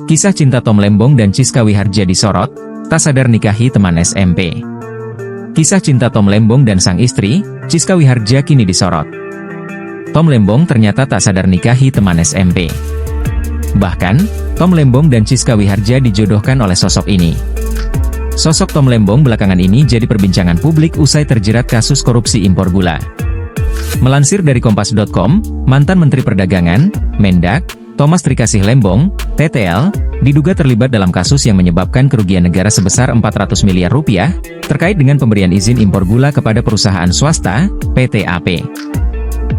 Kisah cinta Tom Lembong dan Chiska Wiharja disorot, tak sadar nikahi teman SMP. Kisah cinta Tom Lembong dan sang istri, Chiska Wiharja kini disorot. Tom Lembong ternyata tak sadar nikahi teman SMP. Bahkan, Tom Lembong dan Chiska Wiharja dijodohkan oleh sosok ini. Sosok Tom Lembong belakangan ini jadi perbincangan publik usai terjerat kasus korupsi impor gula. Melansir dari Kompas.com, mantan Menteri Perdagangan, Mendak, Thomas Trikasih Lembong, TTL, diduga terlibat dalam kasus yang menyebabkan kerugian negara sebesar 400 miliar rupiah, terkait dengan pemberian izin impor gula kepada perusahaan swasta, PT AP.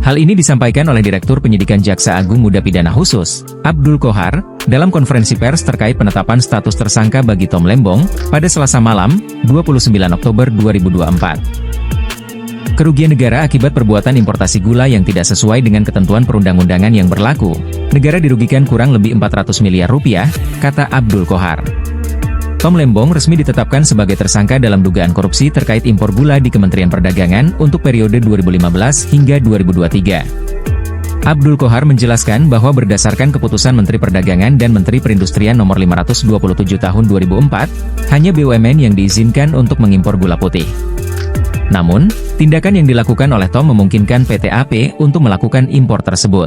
Hal ini disampaikan oleh Direktur Penyidikan Jaksa Agung Muda Pidana Khusus, Abdul Qohar, dalam konferensi pers terkait penetapan status tersangka bagi Tom Lembong, pada Selasa malam, 29 Oktober 2024. Kerugian negara akibat perbuatan importasi gula yang tidak sesuai dengan ketentuan perundang-undangan yang berlaku, negara dirugikan kurang lebih 400 miliar rupiah, kata Abdul Qohar. Tom Lembong resmi ditetapkan sebagai tersangka dalam dugaan korupsi terkait impor gula di Kementerian Perdagangan untuk periode 2015 hingga 2023. Abdul Qohar menjelaskan bahwa berdasarkan keputusan Menteri Perdagangan dan Menteri Perindustrian nomor 527 tahun 2004, hanya BUMN yang diizinkan untuk mengimpor gula putih. Namun, tindakan yang dilakukan oleh Tom memungkinkan PT AP untuk melakukan impor tersebut.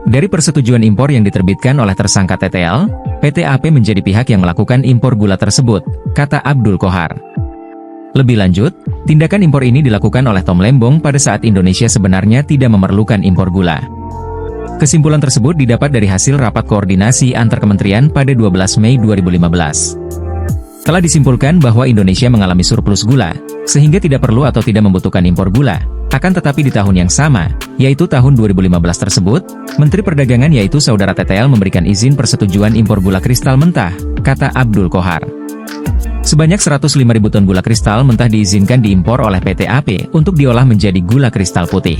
Dari persetujuan impor yang diterbitkan oleh tersangka TTL, PT AP menjadi pihak yang melakukan impor gula tersebut, kata Abdul Qohar. Lebih lanjut, tindakan impor ini dilakukan oleh Tom Lembong pada saat Indonesia sebenarnya tidak memerlukan impor gula. Kesimpulan tersebut didapat dari hasil rapat koordinasi antar kementerian pada 12 Mei 2015. Telah disimpulkan bahwa Indonesia mengalami surplus gula, sehingga tidak perlu atau tidak membutuhkan impor gula. Akan tetapi di tahun yang sama, yaitu tahun 2015 tersebut, Menteri Perdagangan yaitu saudara TTL memberikan izin persetujuan impor gula kristal mentah, kata Abdul Qohar. Sebanyak 105.000 ton gula kristal mentah diizinkan diimpor oleh PT AP untuk diolah menjadi gula kristal putih.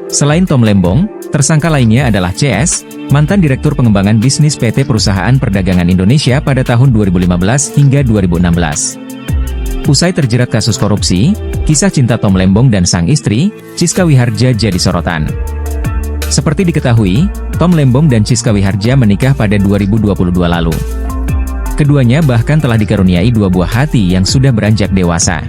Selain Tom Lembong, tersangka lainnya adalah CS, mantan Direktur Pengembangan Bisnis PT Perusahaan Perdagangan Indonesia pada tahun 2015 hingga 2016. Usai terjerat kasus korupsi, kisah cinta Tom Lembong dan sang istri, Chiska Wiharja jadi sorotan. Seperti diketahui, Tom Lembong dan Chiska Wiharja menikah pada 2022 lalu. Keduanya bahkan telah dikaruniai 2 buah hati yang sudah beranjak dewasa.